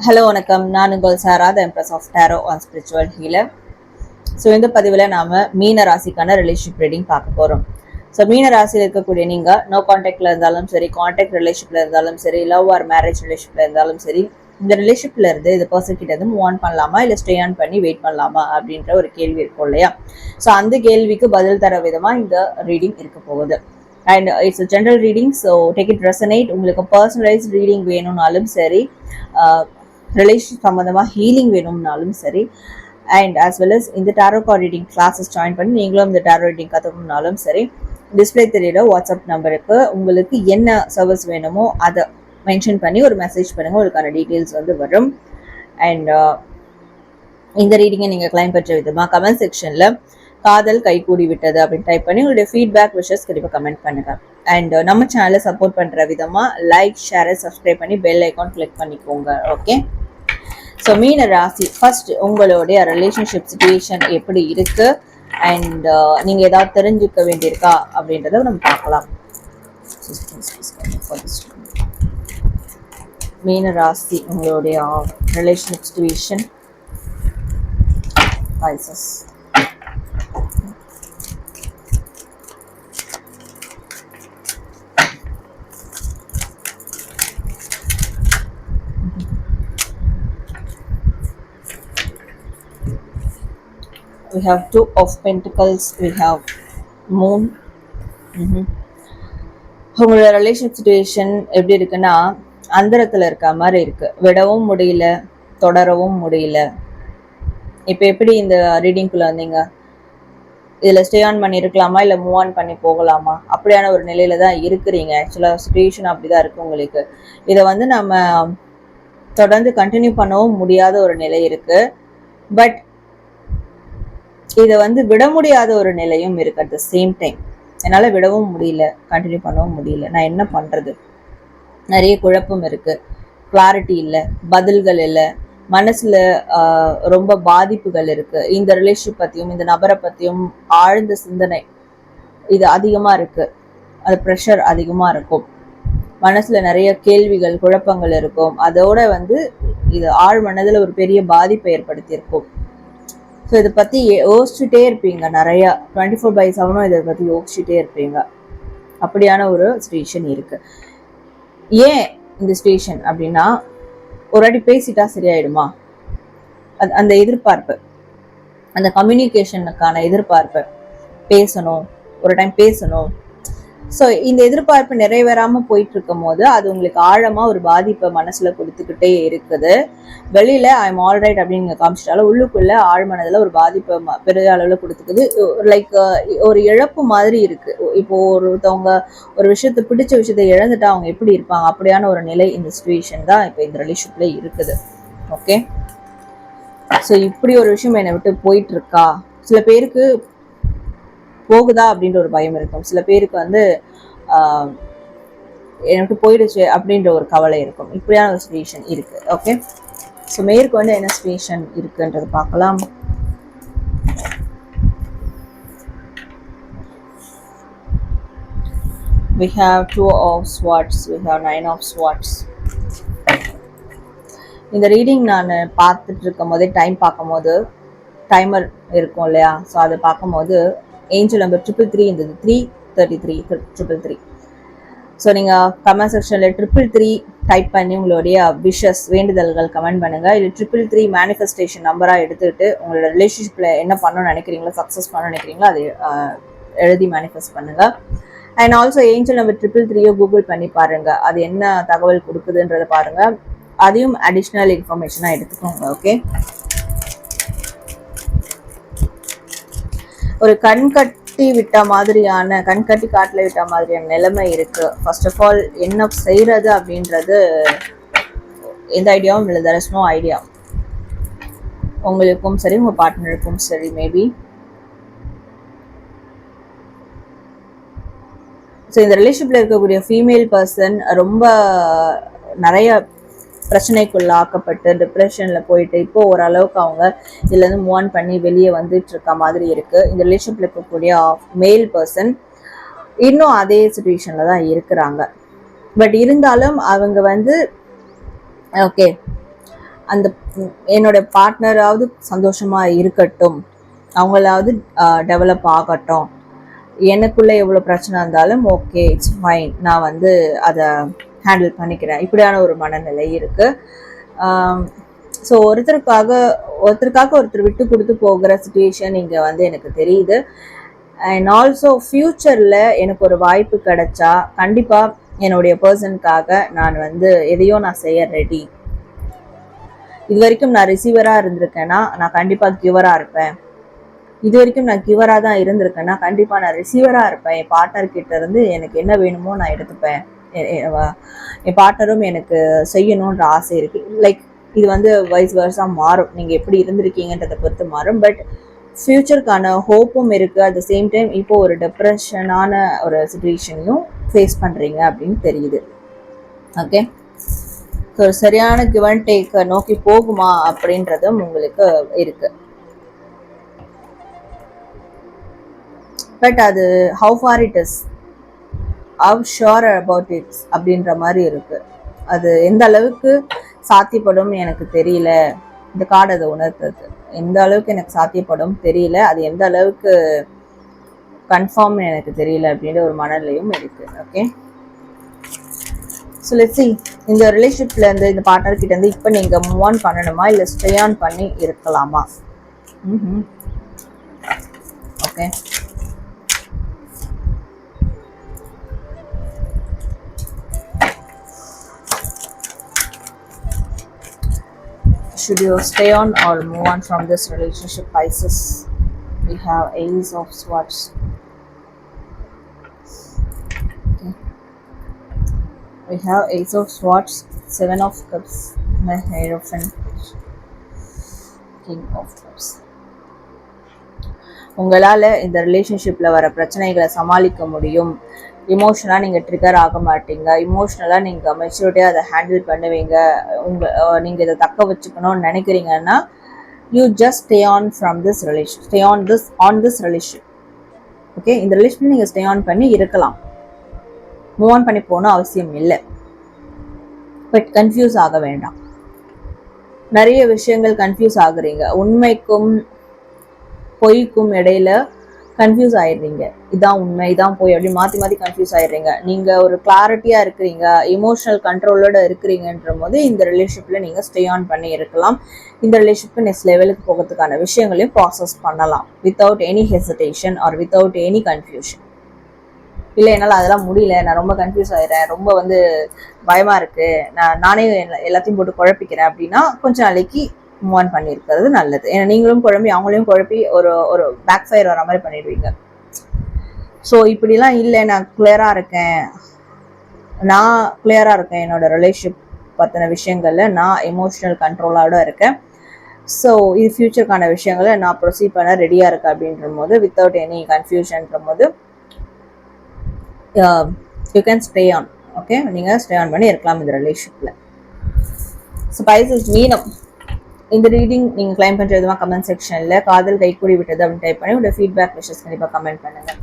Hello வணக்கம். நான் உங்கள் Sarah, the empress of tarot an spiritual healer. So இந்த பதிவில் நாம் மீன ராசிக்கான ரிலேஷன்ஷிப் ரீடிங் பார்க்க போகிறோம். ஸோ மீன ராசியில் இருக்கக்கூடிய நீங்கள் நோ கான்டாக்டில் இருந்தாலும் சரி, கான்டாக்ட் ரிலேஷன்ஷிப்பில் இருந்தாலும் சரி, லவ் ஆர் மேரேஜ் ரிலேஷன்ஷிப்பில் இருந்தாலும் சரி, இந்த ரிலேஷன்ஷிப்பில் இருந்து இந்த பர்சன் கிட்ட இருந்து மூவ் ஆன் பண்ணலாமா இல்லை ஸ்டே ஆன் பண்ணி வெயிட் பண்ணலாமா அப்படின்ற ஒரு கேள்வி இருக்கும் இல்லையா? ஸோ அந்த கேள்விக்கு பதில் தர விதமாக இந்த ரீடிங் இருக்க போகுது. And it's a general reading, so take it resonate. உங்களுக்கு பர்சனலைஸ்ட் ரீடிங் வேணும்னாலும் சரி, ரிலேஷன் சம்மந்தமாக ஹீலிங் வேணும்னாலும் சரி, அண்ட் ஆஸ் வெல் அஸ் இந்த tarot card reading classes join பண்ணி நீங்களும் இந்த டாரோ ரீடிங் கற்றுக்கணும்னாலும் சரி, டிஸ்பிளே தெரியுற வாட்ஸ்அப் நம்பருக்கு உங்களுக்கு என்ன சர்வீஸ் வேணுமோ அதை மென்ஷன் பண்ணி ஒரு மெசேஜ் பண்ணுங்கள். உங்களுக்கான டீட்டெயில்ஸ் வரும். அண்ட் இந்த ரீடிங்கை நீங்கள் கிளைம் பெற்ற விதமாக கமெண்ட் செக்ஷனில் காதல் கைகூடி விட்டது அப்படின்னு டைப் பண்ணி உங்களுடைய ஃபீட்பேக் விஷஸ் கண்டிப்பாக கமெண்ட் பண்ணுங்க. அண்ட் நம்ம சேனலை சப்போர்ட் பண்ணுற விதமாக லைக், ஷேர், சப்ஸ்கிரைப் பண்ணி பெல் ஐக்கான் கிளிக் பண்ணிக்கோங்க. ஓகே, ஸோ மீன ராசி ஃபர்ஸ்ட் உங்களுடைய ரிலேஷன்ஷிப் சிச்சுவேஷன் எப்படி இருக்கு அண்ட் நீங்கள் ஏதாவது தெரிஞ்சுக்க வேண்டியிருக்கா அப்படின்றத நம்ம பார்க்கலாம். மீன ராசி உங்களுடைய relationship situation. We have two of pentacles, we have moon. உங்களோட ரிலேஷன்ஷிப் சிச்சுவேஷன் எப்படி இருக்குன்னா அந்தரத்தில் இருக்க மாதிரி இருக்கு. விடவும் முடியல, தொடரவும் முடியல. இப்போ எப்படி இந்த ரீடிங்குள்ள வந்தீங்க? இதில் ஸ்டே ஆன் பண்ணியிருக்கலாமா இல்லை மூவ் ஆன் பண்ணி போகலாமா? அப்படியான ஒரு நிலையில தான் இருக்கிறீங்க. ஆக்சுவலாக சிச்சுவேஷன் அப்படி தான் இருக்குது உங்களுக்கு. இதை நம்ம தொடர்ந்து கண்டினியூ பண்ணவும் முடியாத ஒரு நிலை இருக்குது. பட் இதை விட முடியாத ஒரு நிலையும் இருக்கு. அட் த சேம் டைம் என்னால் விடவும் முடியல, கண்டினியூ பண்ணவும் முடியல. நான் என்ன பண்ணுறது? நிறைய குழப்பம் இருக்குது, கிளாரிட்டி இல்லை, பதில்கள் இல்லை, மனசில் ரொம்ப பாதிப்புகள் இருக்குது. இந்த ரிலேஷன்ஷிப் பற்றியும் இந்த நபரை பற்றியும் ஆழ்ந்த சிந்தனை இது அதிகமாக இருக்குது. அது ப்ரெஷர் அதிகமாக இருக்கும். மனசில் நிறைய கேள்விகள், குழப்பங்கள் இருக்கும். அதோட இது ஆழ் மனதில் ஒரு பெரிய பாதிப்பை ஏற்படுத்தியிருக்கும். ஸோ இதை பற்றி யோசிச்சுட்டே இருப்பீங்க. நிறையா 24/7 இதை பற்றி யோசிச்சுட்டே இருப்பீங்க. அப்படியான ஒரு சிச்சுவேஷன் இருக்குது. ஏன் இந்த சிச்சுவேஷன் அப்படின்னா, ஒரு வாட்டி பேசிட்டா சரியாயிடுமா? அந்த எதிர்பார்ப்பு, அந்த கம்யூனிகேஷனுக்கான எதிர்பார்ப்பு, பேசணும், ஒரு டைம் பேசணும். ஸோ இந்த எதிர்பார்ப்பு நிறைவேறாமல் போயிட்டு இருக்கும் போது அது உங்களுக்கு ஆழமாக ஒரு பாதிப்பை மனசில் கொடுத்துக்கிட்டே இருக்குது. வெளியில் ஐ எம் ஆல் ரைட் அப்படின்னு நீங்கள் காமிச்சிட்டாலும் உள்ளுக்குள்ளே ஆழ்மனதில் ஒரு பாதிப்பை பெரிய அளவில் கொடுத்துக்குது. லைக் ஒரு இழப்பு மாதிரி இருக்குது. இப்போது ஒருத்தவங்க ஒரு விஷயத்தை பிடிச்ச விஷயத்தை இழந்துட்டா அவங்க எப்படி இருப்பாங்க? அப்படியான ஒரு நிலை இந்த சிச்சுவேஷன் தான் இப்போ இந்த ரிலேஷன்ஷிப்பில் இருக்குது. ஓகே, ஸோ இப்படி ஒரு விஷயம் என்னை விட்டு போயிட்டுருக்கா? சில பேருக்கு போகுதா அப்படின்ற ஒரு பயம் இருக்கும். சில பேருக்கு எனக்கு போயிடுச்சு அப்படின்ற ஒரு கவலை இருக்கும். இப்படியான ஒரு சிச்சுவேஷன் இருக்கு. ஓகே, ஸோ மேற்கு என்ன சிச்சுவேஷன் இருக்குன்றது பார்க்கலாம். We have 2 of swords, we have 9 of swords. இந்த ரீடிங் நான் பார்த்துட்டு இருக்கும் போதே டைம் பார்க்கும்போது டைமர் இருக்கும் இல்லையா? ஸோ அதை பார்க்கும்போது ஏஞ்சல் நம்பர் 333 இருந்தது. 333. ஸோ நீங்கள் கமெண்ட் செக்ஷனில் 333 டைப் பண்ணி உங்களுடைய விஷஸ், வேண்டுதல்கள் கமெண்ட் பண்ணுங்கள். இல்லை 333 மேனிஃபெஸ்டேஷன் நம்பராக எடுத்துக்கிட்டு உங்களோட ரிலேஷன்ஷிப்பில் என்ன பண்ணணும்னு நினைக்கிறீங்களோ, சக்ஸஸ் பண்ணணும்னு நினைக்கிறீங்களோ அதை எழுதி மேனிஃபெஸ்ட் பண்ணுங்கள். And also angel number 333 Google பண்ணி பாருங்கள். அது என்ன தகவல் கொடுக்குதுன்றதை பாருங்கள். அதையும் அடிஷ்னல் இன்ஃபர்மேஷனாக எடுத்துக்கோங்க. ஓகே, ஒரு கண்கட்டி விட்ட மாதிரியான, கண்கட்டி காட்டில் விட்ட மாதிரியான நிலைமை இருக்கு. ஃபர்ஸ்ட் ஆஃப் ஆல் என்ன செய்யறது அப்படின்றது எந்த ஐடியாவும் இல்லை. There is no idea. உங்களுக்கும் சரி, உங்க பார்ட்னருக்கும் சரி. மேபி ஸோ இந்த ரிலேஷன்ஷிப்ல இருக்கக்கூடிய ஃபீமேல் பர்சன் ரொம்ப நிறைய பிரச்சனைக்குள்ளாக்கப்பட்டு டிப்ரெஷனில் போயிட்டு இப்போ ஓரளவுக்கு அவங்க இதுலேருந்து மூவ் ஆன் பண்ணி வெளியே வந்துட்டு இருக்க மாதிரி இருக்குது. இந்த ரிலேஷன்ஷிப்பில் இருக்கக்கூடிய மேல் பர்சன் இன்னும் அதே சிச்சுவேஷனில் தான் இருக்கிறாங்க. பட் இருந்தாலும் அவங்க ஓகே அந்த என்னோட பார்ட்னராவது சந்தோஷமாக இருக்கட்டும், அவங்களாவது டெவலப் ஆகட்டும், எனக்குள்ளே எவ்வளோ பிரச்சனை இருந்தாலும் ஓகே இட்ஸ் ஃபைன், நான் வந்து அதை ஹேண்டில் பண்ணிக்கிறேன், இப்படியான ஒரு மனநிலை இருக்குது. ஸோ ஒருத்தருக்காக ஒருத்தர் விட்டு கொடுத்து போகிற சுச்சுவேஷன் இங்கே வந்து எனக்கு தெரியுது. அண்ட் ஆல்சோ ஃப்யூச்சரில் எனக்கு ஒரு வாய்ப்பு கிடைச்சா கண்டிப்பாக என்னுடைய பர்சனுக்காக நான் வந்து எதையோ நான் செய்ய ரெடி. இது வரைக்கும் நான் ரிசீவராக இருந்திருக்கேன்னா நான் கண்டிப்பாக கிவராக இருப்பேன். இது வரைக்கும் நான் கிவராக தான் இருந்திருக்கேன்னா கண்டிப்பாக நான் ரிசீவராக இருப்பேன். என் பார்ட்னர்கிட்ட இருந்து எனக்கு என்ன வேணுமோ நான் எடுத்துப்பேன். என் பார்ட்னரும் எனக்கு செய்யணுன்ற ஆசை இருக்குது. லைக் இது வந்து வைஸ் வர்ஸாக மாறும், நீங்கள் எப்படி இருந்திருக்கீங்கன்றதை பொறுத்து மாறும். பட் ஃப்யூச்சருக்கான ஹோப்பும் இருக்குது. அட் த சேம் டைம் இப்போ ஒரு டிப்ரெஷனான ஒரு சுச்சுவேஷனையும் ஃபேஸ் பண்ணுறீங்க அப்படின்னு தெரியுது. ஓகே, ஸோ சரியான கிவ் அண்ட் டேக்கை நோக்கி போகுமா அப்படின்றதும் உங்களுக்கு இருக்குது. பட் அது how far it is, how sure about it's அப்படின்ற மாதிரி இருக்குது. அது எந்த அளவுக்கு சாத்தியப்படும் எனக்கு தெரியல. இந்த கார்டு அதை உணர்த்துறது எந்த அளவுக்கு எனக்கு சாத்தியப்படும் தெரியல, அது எந்த அளவுக்கு கன்ஃபார்ம் எனக்கு தெரியல அப்படின்ற ஒரு மனநிலையும் இருக்குது. ஓகே, ஸோ லெட்ஸ் see, இந்த ரிலேஷன்ஷிப்ல இருந்து இந்த பார்ட்னர் கிட்ட இருந்து இப்போ நீங்கள் மூவ் ஆன் பண்ணணுமா இல்லை ஸ்டே ஆன் பண்ணி இருக்கலாமா? Okay, should you stay on or move on from this relationship, Pisces? We have Ace of Swords. Okay. We have Ace of Swords, Seven of Cups, the Hierophant, King of Cups. உங்களால் இந்த ரிலேஷன்ஷிப்பில் வர பிரச்சனைகளை சமாளிக்க முடியும். இமோஷனலாக நீங்கள் trigger ஆக மாட்டீங்க. இமோஷ்னலாக நீங்கள் மெச்சூரிட்டியாக அதை ஹேண்டில் பண்ணுவீங்க. நீங்கள் இதை தக்க வச்சுக்கணும்னு நினைக்கிறீங்கன்னா you just stay on from this relation, stay on this relation. Okay, இந்த ரிலேஷன் நீங்கள் ஸ்டே ஆன் பண்ணி இருக்கலாம், மூவ் ஆன் பண்ணி போகணும் அவசியம் இல்லை. பட் கன்ஃபியூஸ் ஆக வேண்டாம். நிறைய விஷயங்கள் கன்ஃபியூஸ் ஆகுறீங்க. உண்மைக்கும் பொய்க்கும் இடையில கன்ஃபியூஸ் ஆயிடுறீங்க. இதான் உண்மை, இதான் போய் அப்படி மாற்றி மாற்றி கன்ஃபியூஸ் ஆயிடுறீங்க. நீங்கள் ஒரு கிளாரிட்டியாக இருக்கிறீங்க, இமோஷனல் கண்ட்ரோலோட இருக்கிறீங்கன்ற போது இந்த ரிலேஷன்ஷிப்பில் நீங்கள் ஸ்டே ஆன் பண்ணி இருக்கலாம். இந்த ரிலேஷன்ஷிப் நெக்ஸ்ட் லெவலுக்கு போகிறதுக்கான விஷயங்களையும் ப்ராசஸ் பண்ணலாம் without any hesitation or without any confusion. இல்லை என்னால் அதெல்லாம் முடியல, நான் ரொம்ப கன்ஃபியூஸ் ஆகிடுறேன், ரொம்ப வந்து பயமாக இருக்குது, நானே எல்லாத்தையும் போட்டு குழப்பிக்கிறேன் அப்படின்னா கொஞ்சம் நாளைக்கு மூவ் ஆன் பண்ணியிருக்கிறது நல்லது. ஏன்னா நீங்களும் குழம்பி அவங்களையும் குழப்பி ஒரு பேக் ஃபயர் வர மாதிரி பண்ணிடுவீங்க. ஸோ இப்படிலாம் இல்லை, நான் கிளியராக இருக்கேன் என்னோட ரிலேஷன்ஷிப் பற்றின விஷயங்களில் நான் எமோஷ்னல் கண்ட்ரோலோட இருக்கேன். ஸோ இது ஃப்யூச்சருக்கான விஷயங்களை நான் ப்ரொசீட் பண்ண ரெடியாக இருக்கேன் அப்படின்ற போது வித்தவுட் எனி கன்ஃபியூஷன்ற போது you can stay on. Okay, நீங்கள் ஸ்டே ஆன் பண்ணி இருக்கலாம் இந்த ரிலேஷன்ஷிப்பில். ஸோ பைசஸ் மீனம் இந்த ரீடிங் நீங்கள் கிளைம் பண்ணுற விதமாக கமெண்ட் செக்ஷனில் காதல் கைக்கூடி விட்டது அப்படின்னு டைப் பண்ணி உங்களோட ஃபீட்பேக் விஷஸ் கண்டிப்பாக கமெண்ட் பண்ணுங்கள்.